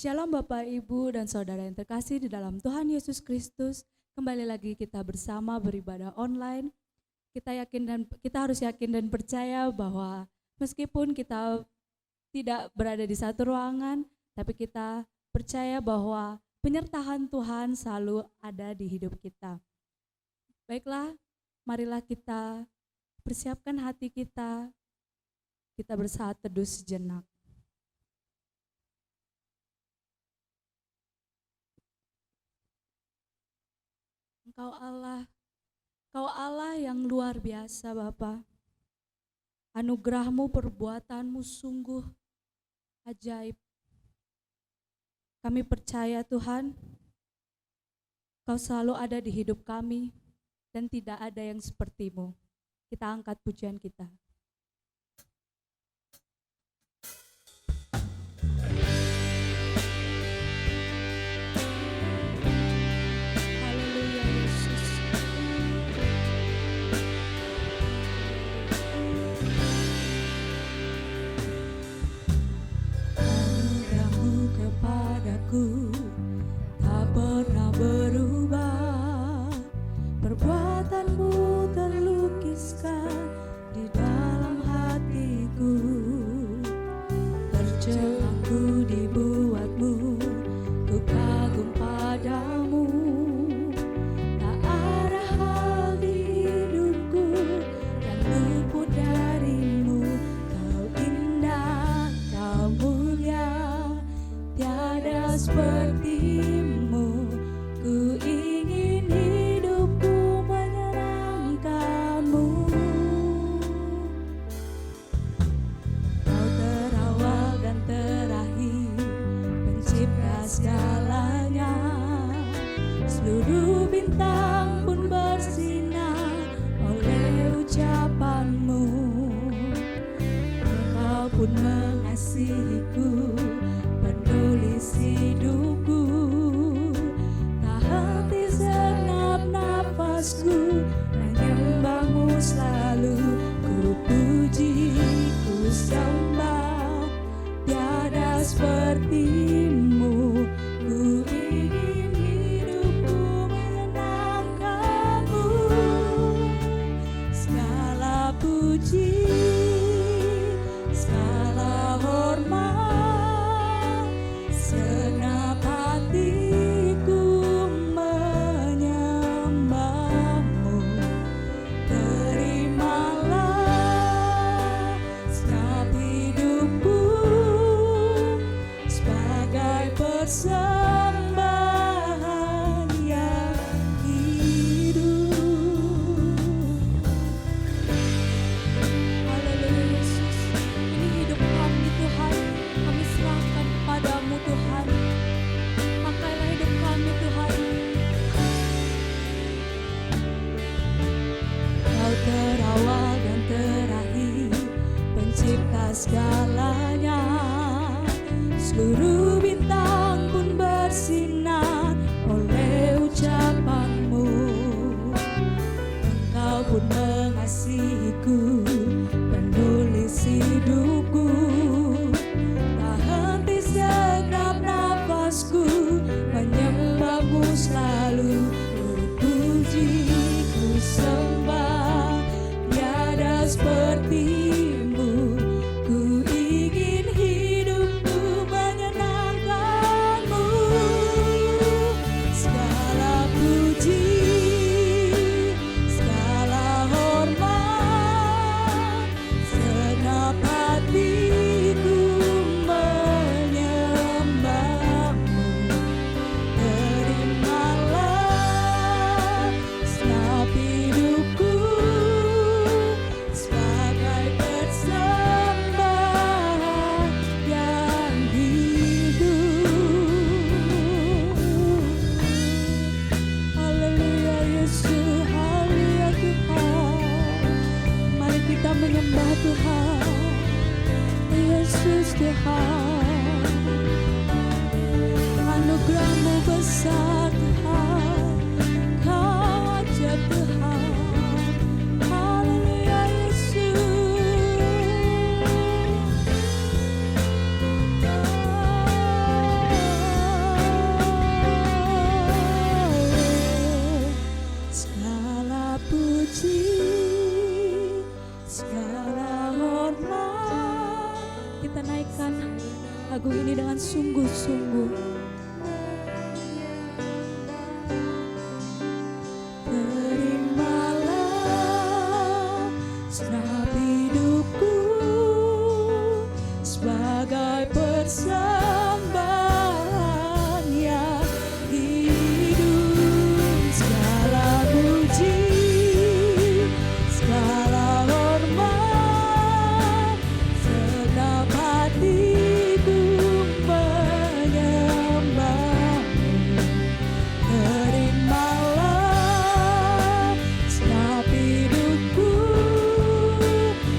Shalom Bapak, Ibu, dan Saudara yang terkasih di dalam Tuhan Yesus Kristus. Kembali lagi kita bersama beribadah online. Kita harus yakin dan percaya bahwa meskipun kita tidak berada di satu ruangan, tapi kita percaya bahwa penyertaan Tuhan selalu ada di hidup kita. Baiklah, marilah kita persiapkan hati kita bersaat teduh sejenak. Engkau Allah yang luar biasa Bapa. Anugerah-Mu, perbuatan-Mu sungguh ajaib. Kami percaya Tuhan, Kau selalu ada di hidup kami dan tidak ada yang seperti-Mu. Kita angkat pujian kita. Tak pernah berubah, perbuatan-Mu terlukiskan di dalam hatiku. Tercengang dibuat-Mu, ku kagum padamu. Tak ada hal di hidupku yang luput dari-Mu. Kau indah, Kau mulia, tiada seperti-Mu. Ku ingin hidupku menyenangkan-Mu. Kau terawal dan terakhir, pencipta segalanya. Seluruh bintang pun bersinar oleh ucapan-Mu. Engkau pun mengasihiku, penulis hidupku. Tak henti segenap nafasku, menyembah-Mu selalu. Ku puji, ku sembah, tiada seperti-Mu. Ku ingin hidupku menyenangkan-Mu. Segala puji, segala hormat, segenap hatiku menyembah-Mu. Terimalah segenap hidupku sebagai persembahan yang hidup. Haleluya Yesus, ini hidup kami Tuhan, kami serahkan padamu Tuhan. Pakailah hidup kami Tuhan. Kau terawal dan terakhir, pencipta segalanya. Seluruh bintang pun bersinar oleh ucapan-Mu. Engkau pun mengasihiku, penulis hidupku. Tak henti segenap nafasku, menyembah-Mu selalu. Ku puji, ku sembah, tiada seperti-Mu. Ku ingin hidupku menyenangkan-Mu. Segala puji, segala hormat, segenap hatiku menyembah-Mu. Terimalah segenap hidupku sebagai persembahan yang hidup. Haleluya Yesus, haleluya Tuhan. Mari kita menyembah Tuhan, Yesus Tuhan. Anugerah-Mu besar Tuhan, Kau ajaib Tuhan. Haleluya Yesus. lagu ini dengan sungguh-sungguh. Terimalah segenap hidupku sebagai persembahan yang hidup. Segala puji, segala hormat, segenap hatiku menyembahmu. Terimalah segenap hidupku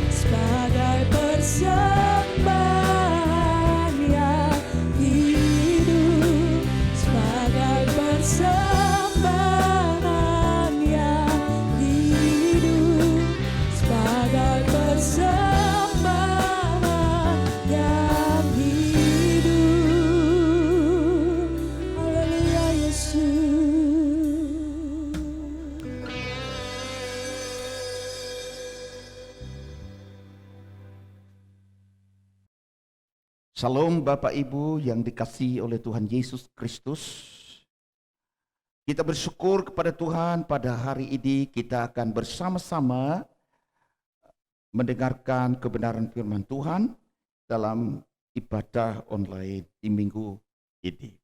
sebagai persembahan yang hidup, sebagai persembahan yang hidup, sebagai persembahan yang hidup. Haleluya Yesus. Shalom Bapak Ibu yang dikasihi oleh Tuhan Yesus Kristus. Kita bersyukur kepada Tuhan pada hari ini kita akan bersama-sama mendengarkan kebenaran firman Tuhan dalam ibadah online di minggu ini.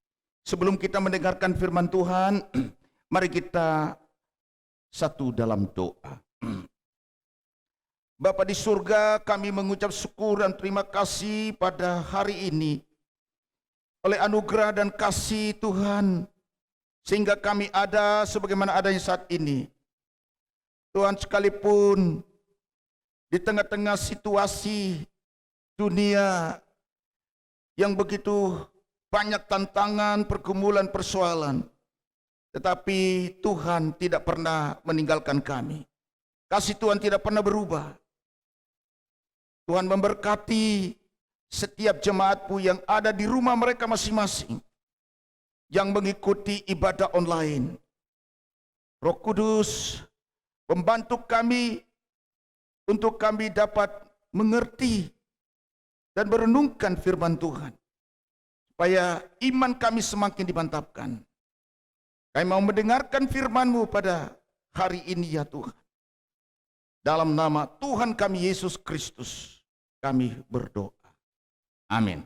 Sebelum kita mendengarkan firman Tuhan, mari kita satu dalam doa. Bapa di surga, kami mengucap syukur dan terima kasih pada hari ini oleh anugerah dan kasih Tuhan sehingga kami ada sebagaimana adanya saat ini. Tuhan, sekalipun di tengah-tengah situasi dunia yang begitu banyak tantangan, pergumulan, persoalan, tetapi Tuhan tidak pernah meninggalkan kami. Kasih Tuhan tidak pernah berubah. Tuhan memberkati setiap jemaat-Mu yang ada di rumah mereka masing-masing, yang mengikuti ibadah online. Roh Kudus membantu kami untuk kami dapat mengerti dan merenungkan firman Tuhan, supaya iman kami semakin dimantapkan. Kami mau mendengarkan firman-Mu pada hari ini ya Tuhan. Dalam nama Tuhan kami Yesus Kristus kami berdoa. Amin.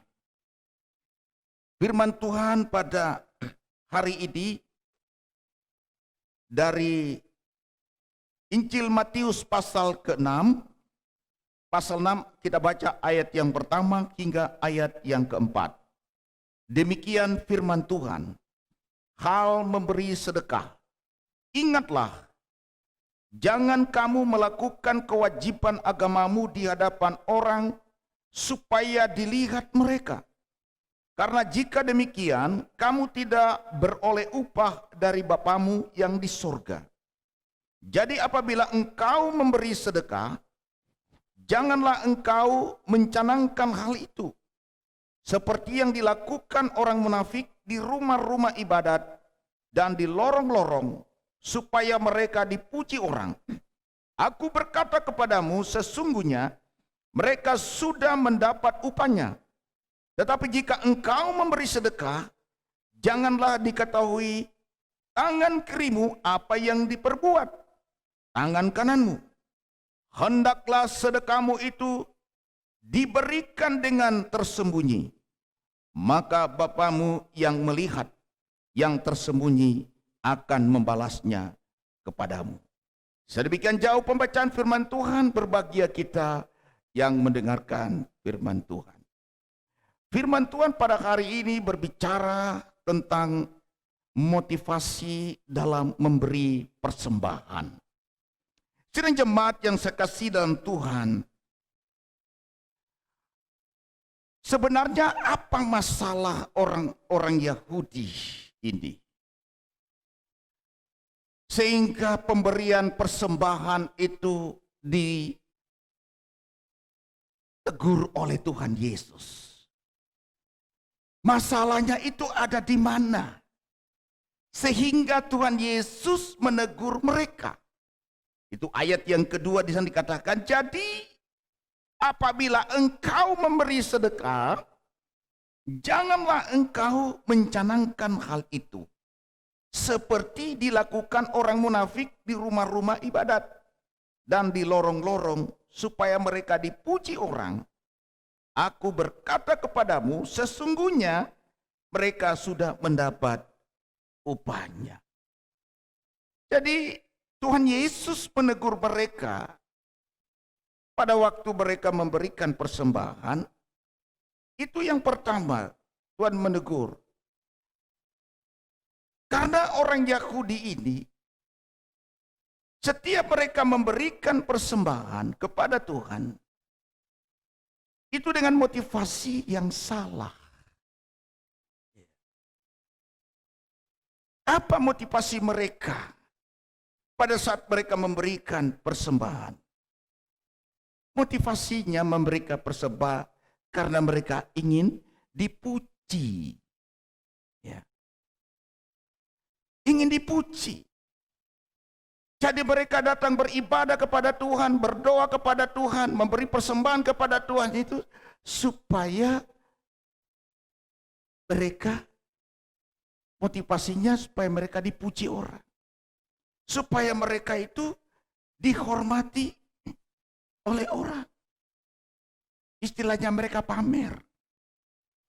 Firman Tuhan pada hari ini dari Injil Matius pasal ke-6. Pasal 6 kita baca ayat yang pertama hingga ayat yang keempat. Demikian firman Tuhan. Hal memberi sedekah. Ingatlah, jangan kamu melakukan kewajiban agamamu di hadapan orang supaya dilihat mereka. Karena jika demikian, kamu tidak beroleh upah dari Bapamu yang di surga. Jadi apabila engkau memberi sedekah, janganlah engkau mencanangkan hal itu, seperti yang dilakukan orang munafik di rumah-rumah ibadat dan di lorong-lorong, supaya mereka dipuji orang. Aku berkata kepadamu, sesungguhnya mereka sudah mendapat upahnya. Tetapi jika engkau memberi sedekah, janganlah diketahui tangan kirimu apa yang diperbuat tangan kananmu. Hendaklah sedekahmu itu diberikan dengan tersembunyi, maka Bapamu yang melihat yang tersembunyi akan membalasnya kepadamu. Sedemikian jauh pembacaan firman Tuhan, berbahagia kita yang mendengarkan firman Tuhan. Firman Tuhan pada hari ini berbicara tentang motivasi dalam memberi persembahan. Sidang jemaat yang saya kasih dalam Tuhan, sebenarnya apa masalah orang-orang Yahudi ini? Sehingga pemberian persembahan itu ditegur oleh Tuhan Yesus. Masalahnya itu ada di mana? Sehingga Tuhan Yesus menegur mereka. Itu ayat yang kedua di sana dikatakan, jadi apabila engkau memberi sedekah, Janganlah engkau mencanangkan hal itu, seperti dilakukan orang munafik di rumah-rumah ibadat dan di lorong-lorong, supaya mereka dipuji orang. Aku berkata kepadamu, sesungguhnya mereka sudah mendapat upahnya. Jadi Tuhan Yesus menegur mereka pada waktu mereka memberikan persembahan. Itu yang pertama, Tuhan menegur. Karena orang Yahudi ini, setiap mereka memberikan persembahan kepada Tuhan, itu dengan motivasi yang salah. Apa motivasi mereka pada saat mereka memberikan persembahan? Motivasinya memberikan persembahan karena mereka ingin dipuji. Ya. Ingin dipuji. Jadi mereka datang beribadah kepada Tuhan, berdoa kepada Tuhan, memberi persembahan kepada Tuhan itu supaya mereka, motivasinya supaya mereka dipuji orang. Supaya mereka itu dihormati oleh orang. Istilahnya mereka pamer.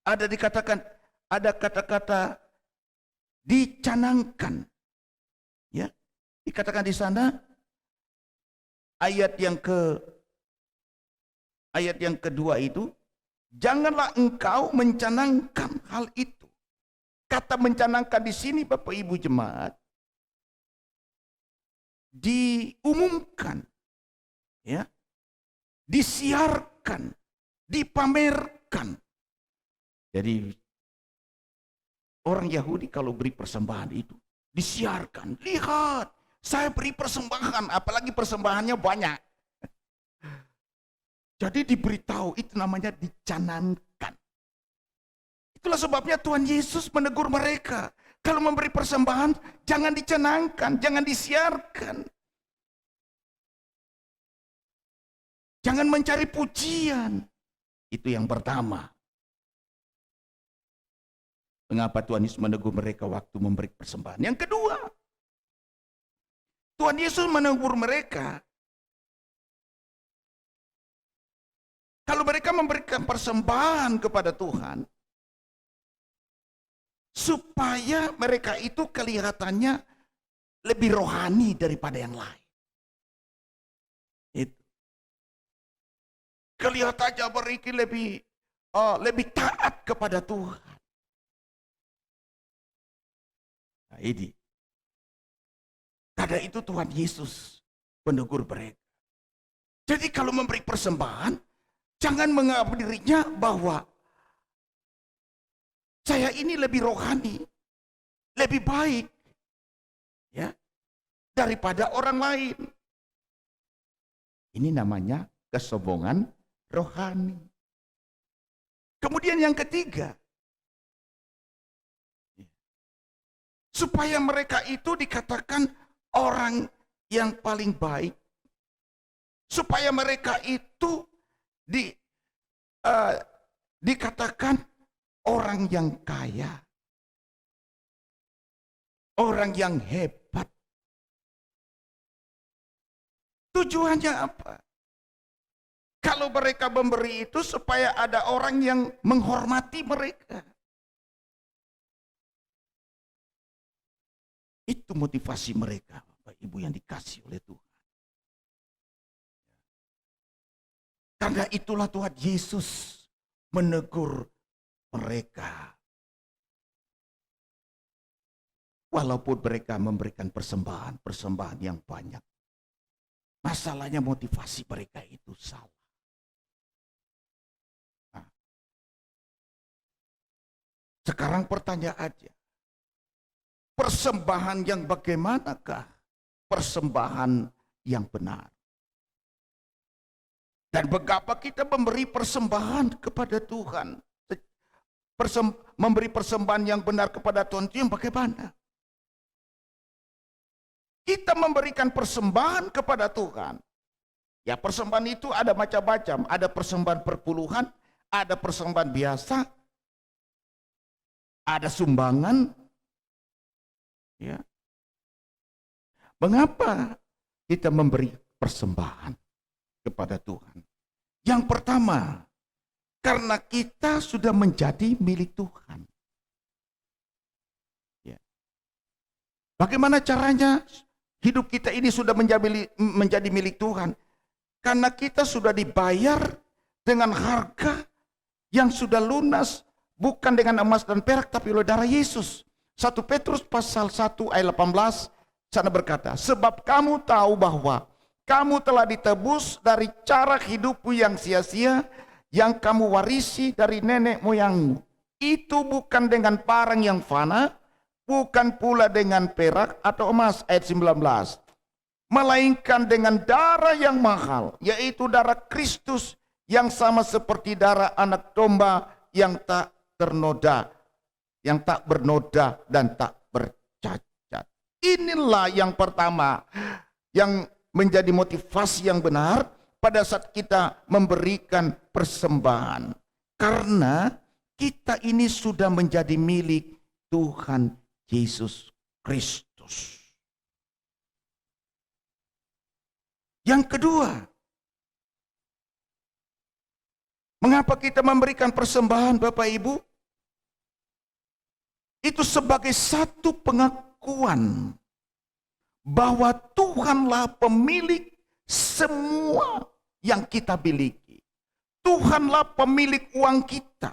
Ada dikatakan, ada kata-kata dicanangkan. Ya, dikatakan di sana ayat yang kedua itu, janganlah engkau mencanangkan hal itu. Kata mencanangkan di sini Bapak Ibu jemaat diumumkan, ya, disiarkan, dipamerkan. Jadi orang Yahudi kalau beri persembahan itu disiarkan. Lihat, saya beri persembahan, apalagi persembahannya banyak. Jadi diberitahu, itu namanya dicanangkan. Itulah sebabnya Tuhan Yesus menegur mereka. Kalau memberi persembahan, jangan dicanangkan, jangan disiarkan. Jangan mencari pujian. Itu yang pertama. Mengapa Tuhan Yesus menegur mereka waktu memberi persembahan? Yang kedua, Tuhan Yesus menegur mereka kalau mereka memberikan persembahan kepada Tuhan, supaya mereka itu kelihatannya lebih rohani daripada yang lain. Itu. Kelihatannya mereka lebih taat kepada Tuhan. Nah, ini. Karena itu Tuhan Yesus menegur mereka. Jadi kalau memberi persembahan, jangan menganggap dirinya bahwa saya ini lebih rohani, lebih baik, ya, daripada orang lain. Ini namanya kesombongan rohani. Kemudian yang ketiga, supaya mereka itu dikatakan orang yang paling baik, supaya mereka itu dikatakan orang yang kaya, orang yang hebat. Tujuannya apa? Kalau mereka memberi itu supaya ada orang yang menghormati mereka. Itu motivasi mereka, Bapak Ibu yang dikasih oleh Tuhan. Karena itulah Tuhan Yesus menegur mereka. Walaupun mereka memberikan persembahan yang banyak. Masalahnya motivasi mereka itu salah. Nah, sekarang pertanyaannya, persembahan yang bagaimanakah persembahan yang benar? Dan betapa kita memberi persembahan kepada Tuhan. Memberi persembahan yang benar kepada Tuhan itu yang bagaimana? Kita memberikan persembahan kepada Tuhan. Ya, persembahan itu ada macam-macam. Ada persembahan perpuluhan, ada persembahan biasa, ada sumbangan. Ya. Mengapa kita memberi persembahan kepada Tuhan? Yang pertama, karena kita sudah menjadi milik Tuhan. Ya. Bagaimana caranya hidup kita ini sudah menjadi milik Tuhan? Karena kita sudah dibayar dengan harga yang sudah lunas, bukan dengan emas dan perak, tapi oleh darah Yesus. 1 Petrus pasal 1 ayat 18 sana berkata, sebab kamu tahu bahwa kamu telah ditebus dari cara hidupmu yang sia-sia, yang kamu warisi dari nenek moyangmu. Itu bukan dengan barang yang fana, bukan pula dengan perak atau emas, ayat 19. Melainkan dengan darah yang mahal, yaitu darah Kristus, yang sama seperti darah anak domba yang tak ternoda, yang tak bernoda dan tak bercacat. Inilah yang pertama yang menjadi motivasi yang benar pada saat kita memberikan persembahan. Karena kita ini sudah menjadi milik Tuhan Yesus Kristus. Yang kedua, mengapa kita memberikan persembahan, Bapak Ibu? Itu sebagai satu pengakuan bahwa Tuhanlah pemilik semua yang kita miliki. Tuhanlah pemilik uang kita.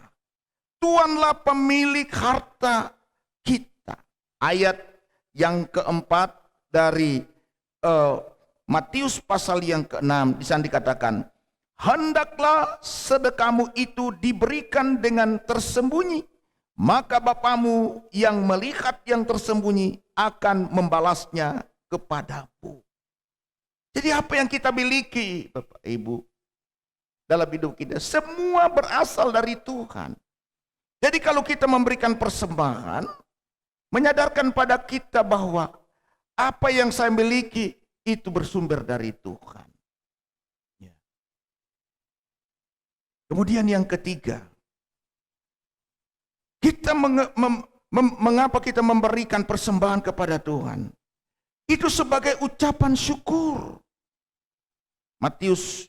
Tuhanlah pemilik harta kita. Ayat yang keempat dari Matius pasal yang ke-6 di sana dikatakan, hendaklah sedekahmu itu diberikan dengan tersembunyi, maka Bapamu yang melihat yang tersembunyi akan membalasnya kepadamu. Jadi apa yang kita miliki, Bapak Ibu, dalam hidup kita, semua berasal dari Tuhan. Jadi kalau kita memberikan persembahan, menyadarkan pada kita bahwa apa yang saya miliki itu bersumber dari Tuhan. Ya. Kemudian yang ketiga, kita mengapa kita memberikan persembahan kepada Tuhan? Itu sebagai ucapan syukur. Matius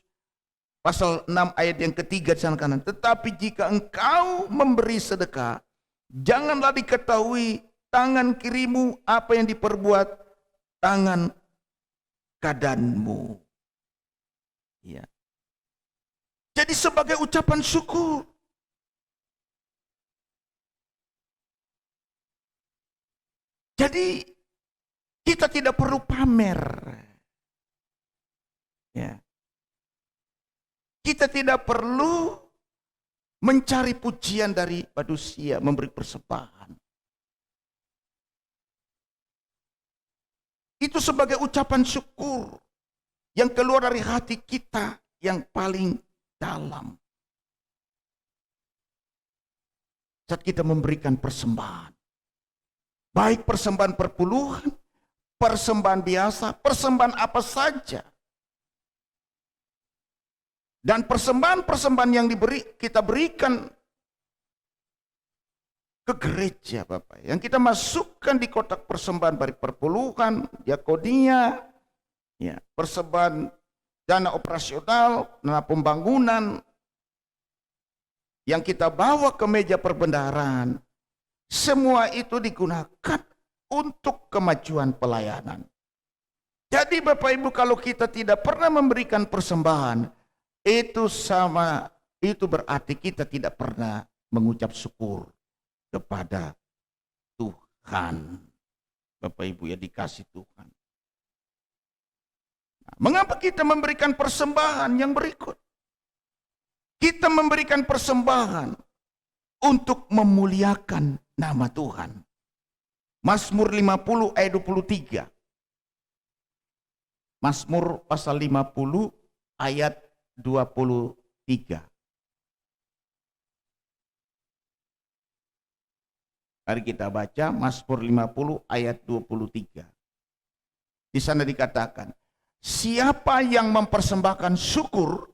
pasal 6 ayat yang ketiga di sana kanan. Tetapi jika engkau memberi sedekah, janganlah diketahui tangan kirimu apa yang diperbuat tangan kananmu. Ya. Jadi sebagai ucapan syukur. Jadi kita tidak perlu pamer. Ya. Kita tidak perlu mencari pujian dari manusia, memberi persembahan. Itu sebagai ucapan syukur yang keluar dari hati kita yang paling dalam. Saat kita memberikan persembahan. Baik persembahan perpuluhan, persembahan biasa, persembahan apa saja. Dan persembahan-persembahan yang kita berikan ke gereja, Bapak, yang kita masukkan di kotak persembahan dari perpuluhan, diakonia, ya, persembahan dana operasional, dana pembangunan, yang kita bawa ke meja perbendaharaan, semua itu digunakan untuk kemajuan pelayanan. Jadi Bapak Ibu, kalau kita tidak pernah memberikan persembahan, itu berarti kita tidak pernah mengucap syukur kepada Tuhan. Bapak Ibu ya, dikasih Tuhan. Nah, mengapa kita memberikan persembahan yang berikut? Kita memberikan persembahan untuk memuliakan nama Tuhan. Mazmur 50 ayat 23. Mazmur pasal 50 ayat 23. Mari kita baca Mazmur 50 ayat 23. Di sana dikatakan, siapa yang mempersembahkan syukur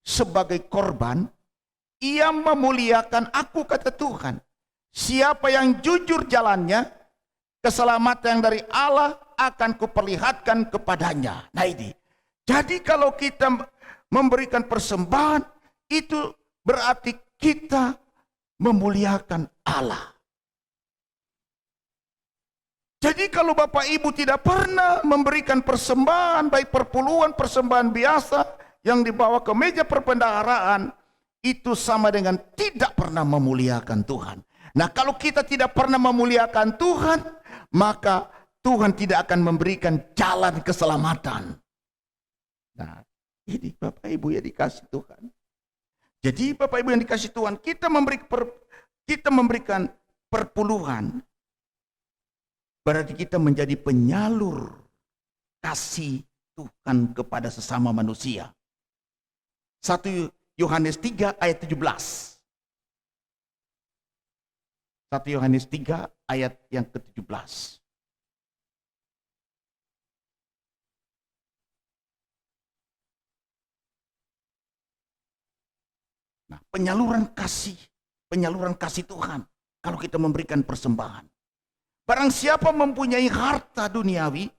sebagai korban, ia memuliakan aku, kata Tuhan. Siapa yang jujur jalannya, keselamatan yang dari Allah akan kuperlihatkan kepadanya. Nah ini. Jadi kalau kita memberikan persembahan, itu berarti kita memuliakan Allah. Jadi kalau Bapak Ibu tidak pernah memberikan persembahan, baik perpuluhan, persembahan biasa yang dibawa ke meja perbendaharaan, itu sama dengan tidak pernah memuliakan Tuhan. Nah, kalau kita tidak pernah memuliakan Tuhan, maka Tuhan tidak akan memberikan jalan keselamatan. Nah, ini Bapak Ibu yang dikasih Tuhan. Jadi Bapak Ibu yang dikasih Tuhan, kita memberikan perpuluhan, berarti kita menjadi penyalur kasih Tuhan kepada sesama manusia. 1 Yohanes 3 ayat 17. 1 Yohanes 3 ayat yang ke-17. Nah, penyaluran kasih Tuhan kalau kita memberikan persembahan. Barang siapa mempunyai harta duniawi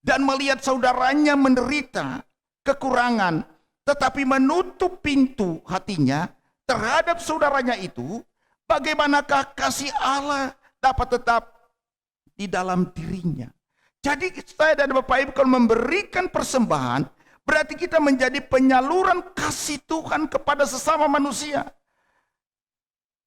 dan melihat saudaranya menderita kekurangan, tetapi menutup pintu hatinya terhadap saudaranya itu, bagaimanakah kasih Allah dapat tetap di dalam dirinya? Jadi saya dan Bapak Ibu kalau memberikan persembahan, berarti kita menjadi penyaluran kasih Tuhan kepada sesama manusia.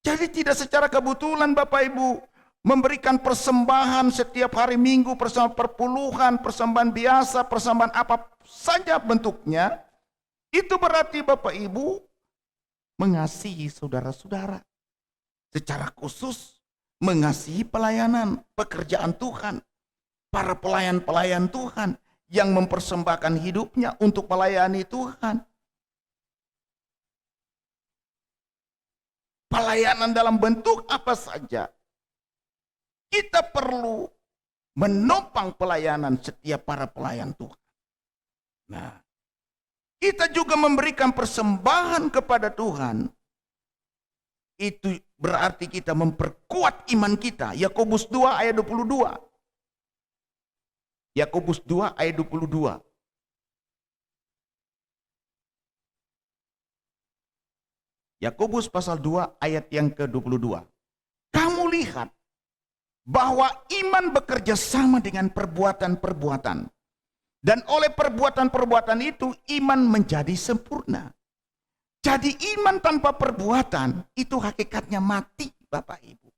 Jadi tidak secara kebetulan Bapak Ibu memberikan persembahan setiap hari Minggu, persembahan perpuluhan, persembahan biasa, persembahan apa saja bentuknya, itu berarti Bapak Ibu mengasihi saudara-saudara. Secara khusus mengasihi pelayanan, pekerjaan Tuhan, para pelayan-pelayan Tuhan yang mempersembahkan hidupnya untuk melayani Tuhan. Pelayanan dalam bentuk apa saja. Kita perlu menopang pelayanan setiap para pelayan Tuhan. Nah, kita juga memberikan persembahan kepada Tuhan. Itu berarti kita memperkuat iman kita. Yakobus 2 ayat 22. Yakobus 2 ayat 22. Yakobus pasal 2 ayat yang ke-22. Kamu lihat bahwa iman bekerja sama dengan perbuatan-perbuatan. Dan oleh perbuatan-perbuatan itu iman menjadi sempurna. Jadi iman tanpa perbuatan itu hakikatnya mati Bapak Ibu.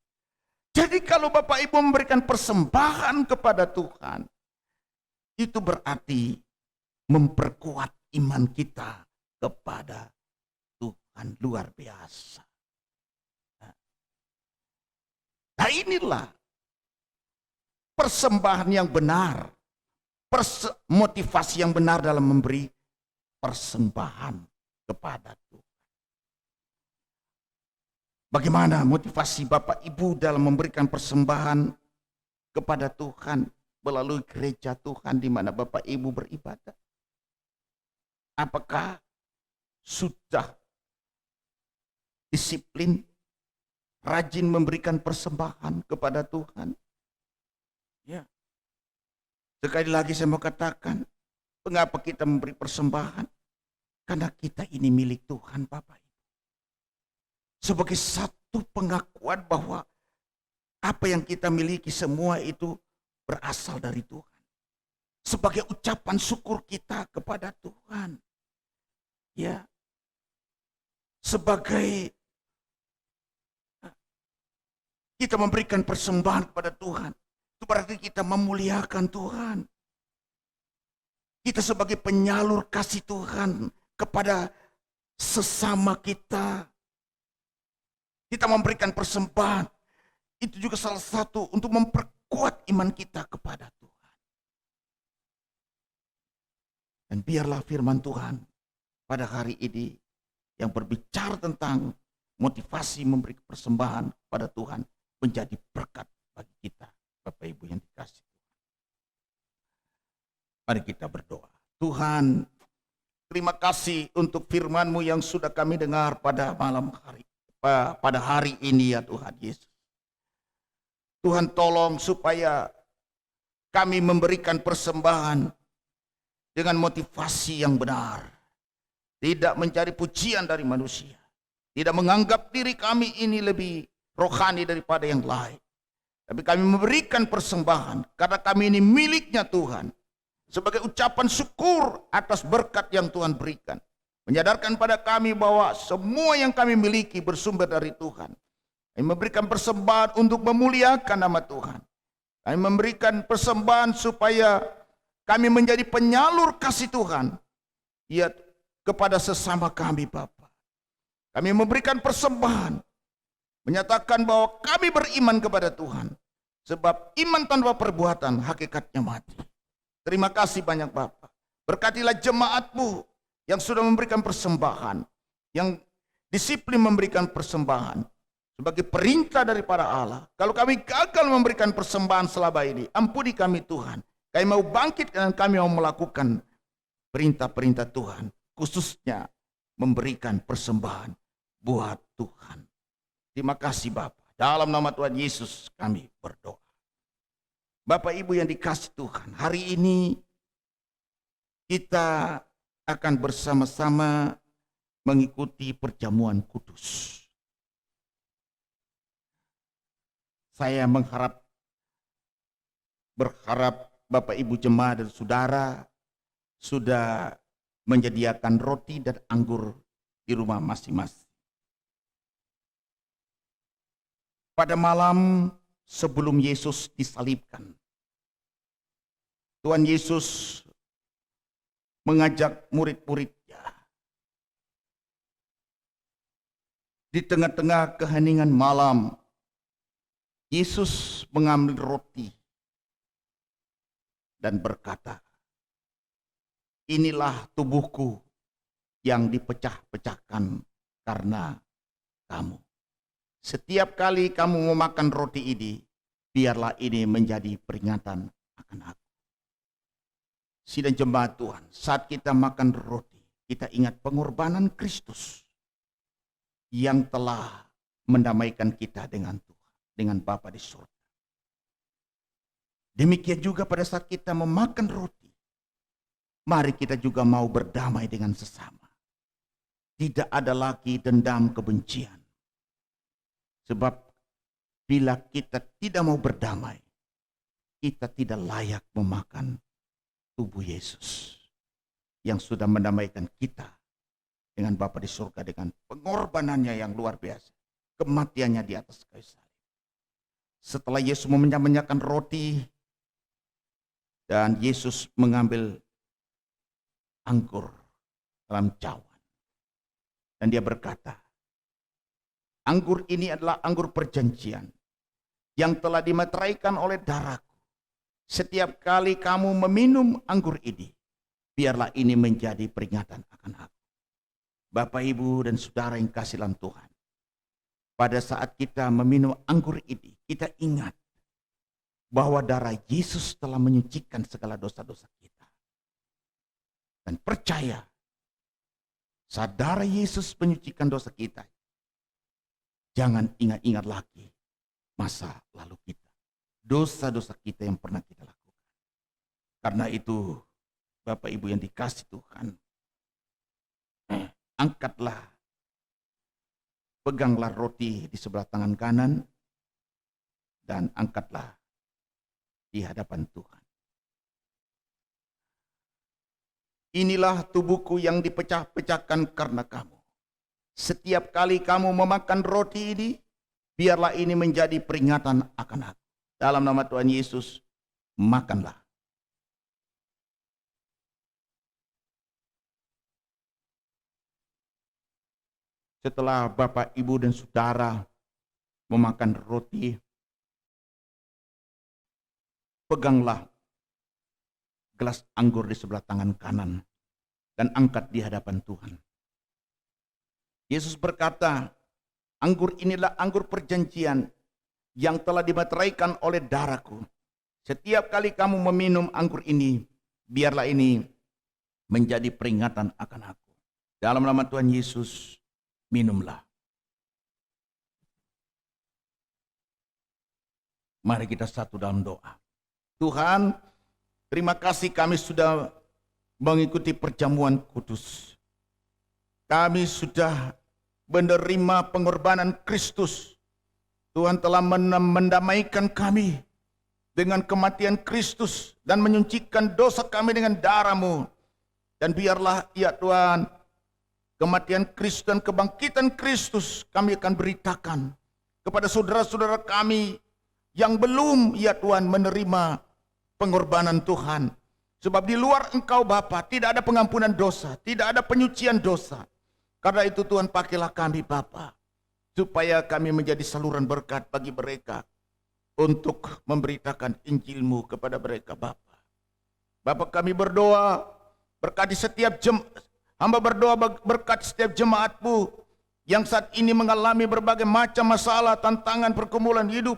Jadi kalau Bapak Ibu memberikan persembahan kepada Tuhan, itu berarti memperkuat iman kita kepada Tuhan luar biasa. Nah inilah persembahan yang benar, motivasi yang benar dalam memberi persembahan kepada Tuhan. Bagaimana motivasi Bapak Ibu dalam memberikan persembahan kepada Tuhan melalui gereja Tuhan di mana Bapak Ibu beribadah? Apakah sudah disiplin, rajin memberikan persembahan kepada Tuhan? Ya. Sekali lagi saya mau katakan, mengapa kita memberi persembahan? Karena kita ini milik Tuhan Bapak Ibu. Sebagai satu pengakuan bahwa apa yang kita miliki semua itu berasal dari Tuhan. Sebagai ucapan syukur kita kepada Tuhan. Ya. Sebagai kita memberikan persembahan kepada Tuhan. Itu berarti kita memuliakan Tuhan. Kita sebagai penyalur kasih Tuhan kepada sesama kita. Kita memberikan persembahan. Itu juga salah satu untuk memperkuat iman kita kepada Tuhan. Dan biarlah firman Tuhan pada hari ini yang berbicara tentang motivasi memberi persembahan kepada Tuhan menjadi berkat bagi kita. Bapak Ibu yang dikasih Tuhan. Mari kita berdoa. Tuhan, terima kasih untuk firman-Mu yang sudah kami dengar pada malam hari, pada hari ini ya Tuhan Yesus. Tuhan tolong supaya kami memberikan persembahan dengan motivasi yang benar. Tidak mencari pujian dari manusia. Tidak menganggap diri kami ini lebih rohani daripada yang lain. Tapi kami memberikan persembahan karena kami ini miliknya Tuhan. Sebagai ucapan syukur atas berkat yang Tuhan berikan. Menyadarkan pada kami bahwa semua yang kami miliki bersumber dari Tuhan. Kami memberikan persembahan untuk memuliakan nama Tuhan. Kami memberikan persembahan supaya kami menjadi penyalur kasih Tuhan. Ya, kepada sesama kami Bapa. Kami memberikan persembahan. Menyatakan bahwa kami beriman kepada Tuhan. Sebab iman tanpa perbuatan hakikatnya mati. Terima kasih banyak Bapa. Berkatilah jemaat-Mu yang sudah memberikan persembahan. Yang disiplin memberikan persembahan. Sebagai perintah daripada Allah. Kalau kami gagal memberikan persembahan selama ini, ampuni kami Tuhan. Kami mau bangkit dan kami mau melakukan perintah-perintah Tuhan. Khususnya memberikan persembahan buat Tuhan. Terima kasih Bapa. Dalam nama Tuhan Yesus kami berdoa. Bapak Ibu yang dikasih Tuhan, hari ini kita akan bersama-sama mengikuti perjamuan kudus. Saya berharap Bapak Ibu jemaat dan saudara sudah menyediakan roti dan anggur di rumah masing-masing. Pada malam sebelum Yesus disalibkan, Tuhan Yesus mengajak murid-muridnya di tengah-tengah keheningan malam. Yesus mengambil roti dan berkata, "Inilah tubuhku yang dipecah-pecahkan karena kamu. Setiap kali kamu memakan roti ini, biarlah ini menjadi peringatan akan aku." Sidang jemaat Tuhan, saat kita makan roti, kita ingat pengorbanan Kristus yang telah mendamaikan kita dengan Tuhan, dengan Bapa di surga. Demikian juga pada saat kita memakan roti, mari kita juga mau berdamai dengan sesama. Tidak ada lagi dendam kebencian. Sebab bila kita tidak mau berdamai, kita tidak layak memakan tubuh Yesus yang sudah mendamaikan kita dengan Bapa di surga dengan pengorbanannya yang luar biasa, kematiannya di atas kayu salib. Setelah Yesus menyampaikan roti dan Yesus mengambil anggur dalam cawan dan dia berkata, "Anggur ini adalah anggur perjanjian yang telah dimeteraikan oleh darahku. Setiap kali kamu meminum anggur ini, biarlah ini menjadi peringatan akan aku." Bapak, Ibu, dan Saudara yang kasih dalam Tuhan, pada saat kita meminum anggur ini, kita ingat bahwa darah Yesus telah menyucikan segala dosa-dosa kita. Dan percaya, saat darah Yesus menyucikan dosa kita, jangan ingat-ingat lagi masa lalu kita. Dosa-dosa kita yang pernah kita lakukan. Karena itu, Bapak Ibu yang dikasih Tuhan, angkatlah, peganglah roti di sebelah tangan kanan, dan angkatlah di hadapan Tuhan. Inilah tubuhku yang dipecah-pecahkan karena kamu. Setiap kali kamu memakan roti ini, biarlah ini menjadi peringatan akan aku. Dalam nama Tuhan Yesus, makanlah. Setelah Bapak, Ibu, dan Saudara memakan roti, peganglah gelas anggur di sebelah tangan kanan dan angkat di hadapan Tuhan. Yesus berkata, "Anggur inilah anggur perjanjian yang telah dimeteraikan oleh darahku. Setiap kali kamu meminum anggur ini, biarlah ini menjadi peringatan akan aku." Dalam nama Tuhan Yesus, minumlah. Mari kita satu dalam doa. Tuhan, terima kasih kami sudah mengikuti perjamuan kudus. Kami sudah menerima pengorbanan Kristus. Tuhan telah mendamaikan kami dengan kematian Kristus dan menyucikan dosa kami dengan darah-Mu. Dan biarlah ya Tuhan, kematian Kristus dan kebangkitan Kristus kami akan beritakan kepada saudara-saudara kami yang belum ya Tuhan menerima pengorbanan Tuhan. Sebab di luar Engkau Bapa tidak ada pengampunan dosa, tidak ada penyucian dosa. Karena itu Tuhan, pakailah kami Bapa, supaya kami menjadi saluran berkat bagi mereka untuk memberitakan Injil-Mu kepada mereka Bapa. Bapa, kami berdoa berkati setiap hamba berdoa berkati setiap jemaat-Mu yang saat ini mengalami berbagai macam masalah, tantangan, pergumulan hidup.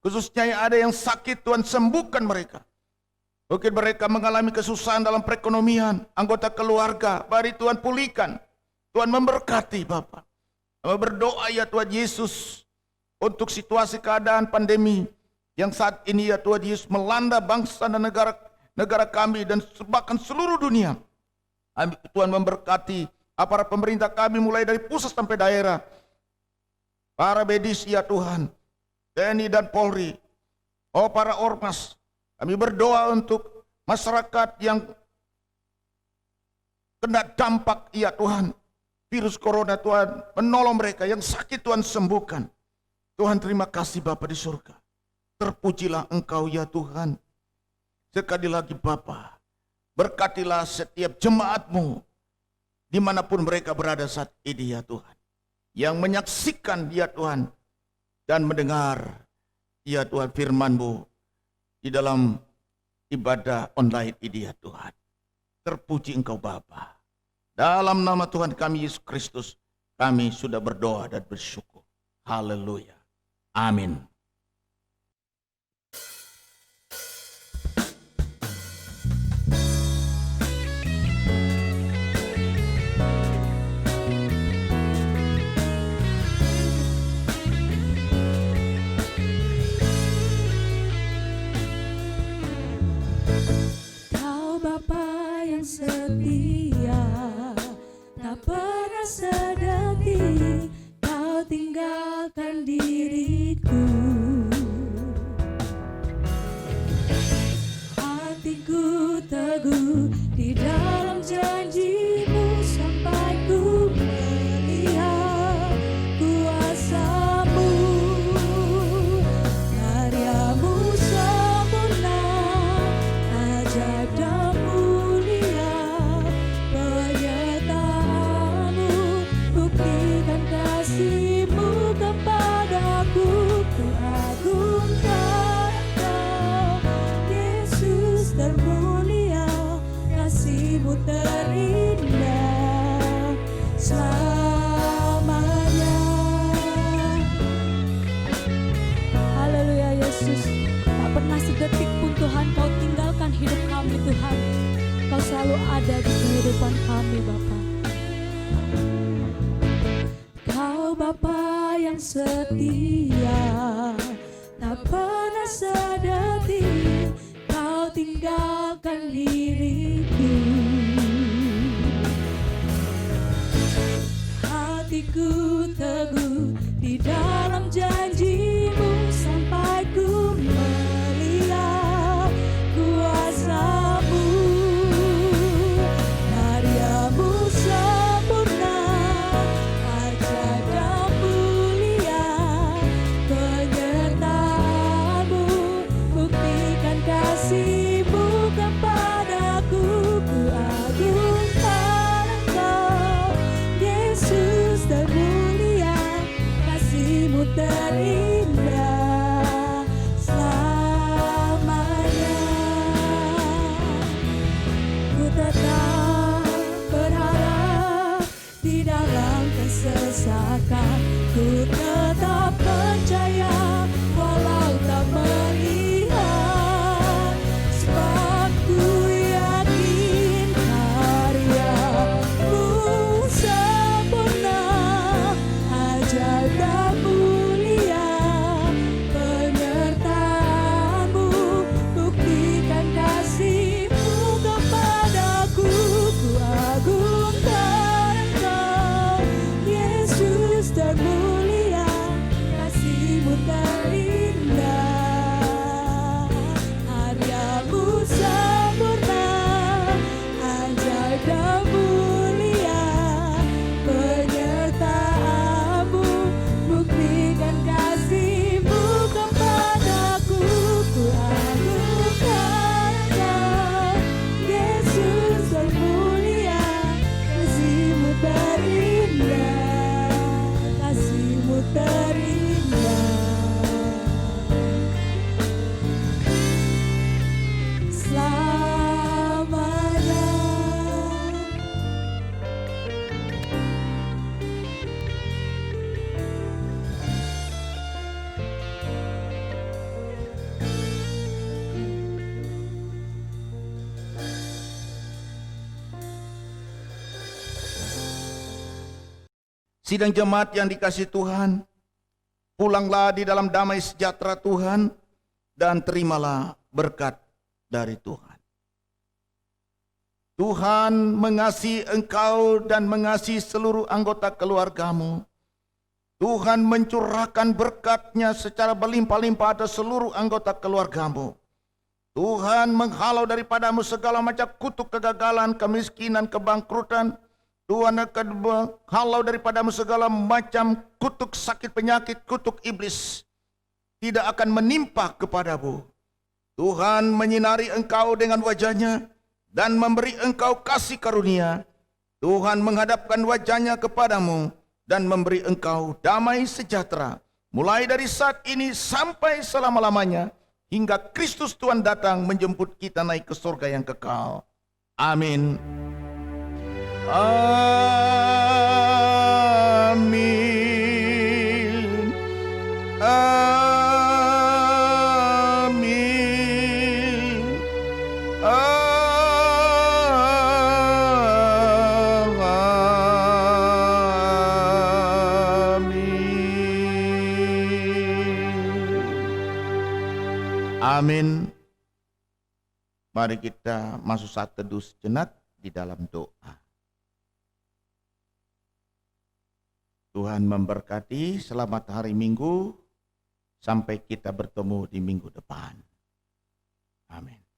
Khususnya yang ada yang sakit, Tuhan sembuhkan mereka. Mungkin mereka mengalami kesusahan dalam perekonomian, anggota keluarga, mari Tuhan pulihkan. Tuhan memberkati Bapak. Kami berdoa ya Tuhan Yesus untuk situasi keadaan pandemi yang saat ini ya Tuhan Yesus melanda bangsa dan negara kami dan bahkan seluruh dunia. Tuhan memberkati aparat pemerintah kami mulai dari pusat sampai daerah. Para medis ya Tuhan, TNI dan Polri, para ormas. Kami berdoa untuk masyarakat yang kena dampak ya Tuhan virus corona. Tuhan menolong mereka yang sakit, Tuhan sembuhkan. Tuhan, terima kasih Bapa di surga. Terpujilah Engkau ya Tuhan. Sekali lagi Bapa, berkatilah setiap jemaat-Mu dimanapun mereka berada saat ini ya Tuhan, yang menyaksikan ya Tuhan dan mendengar ya Tuhan firman-Mu di dalam ibadah online ini ya Tuhan. Terpuji Engkau Bapa. Dalam nama Tuhan kami Yesus Kristus, kami sudah berdoa dan bersyukur. Haleluya. Amin. Kau Bapa yang setia, tak pernah sedetik Kau tinggalkan diriku. Hatiku teguh di dalam janji-Mu sampai ku melihat kuasa-Mu. Karya-Mu sempurna, ajaib dan mulia, penyertaan-Mu buktikan kasih-Mu kepadaku. Ku agungkan Engkau, Yesus termulia, kasih-Mu terindah selamanya. Haleluya Yesus, tak pernah sedetik pun Tuhan Kau tinggalkan hidup kami Tuhan. Kau selalu ada di kehidupan kami Bapa. Kau Bapa yang setia, tak pernah sedetik Kau tinggalkan diriku. Hatiku teguh di dalam janji-Mu sampai ku melihat kuasa-Mu. Karya-Mu sempurna, ajaib dan mulia, penyertaan-Mu buktikan kasih-Mu kepadaku. Ku agungkan Engkau, Yesus termulia, kasih-Mu terindah selamanya. Ku tetap berharap di dalam kesesakan, ku tetap percaya walau tak melihat, sebab ku yakin karya-Mu sempurna, ajaib dan mulia, Sidang jemaat yang dikasihi Tuhan, pulanglah di dalam damai sejahtera Tuhan dan terimalah berkat dari Tuhan. Tuhan mengasihi engkau dan mengasihi seluruh anggota keluargamu. Tuhan mencurahkan berkat-Nya secara berlimpah-limpah atas seluruh anggota keluargamu. Tuhan menghalau daripadamu segala macam kutuk kegagalan, kemiskinan, kebangkrutan. Tuhan akan menghalau daripadamu segala macam kutuk sakit penyakit, kutuk iblis. Tidak akan menimpa kepadamu. Tuhan menyinari engkau dengan wajah-Nya dan memberi engkau kasih karunia. Tuhan menghadapkan wajah-Nya kepadamu dan memberi engkau damai sejahtera. Mulai dari saat ini sampai selama-lamanya, hingga Kristus Tuhan datang menjemput kita naik ke surga yang kekal. Amin. Amin. Amin. Amin. Mari kita masuk saat teduh sejenak di dalam doa. Tuhan memberkati, selamat hari Minggu, sampai kita bertemu di minggu depan. Amin.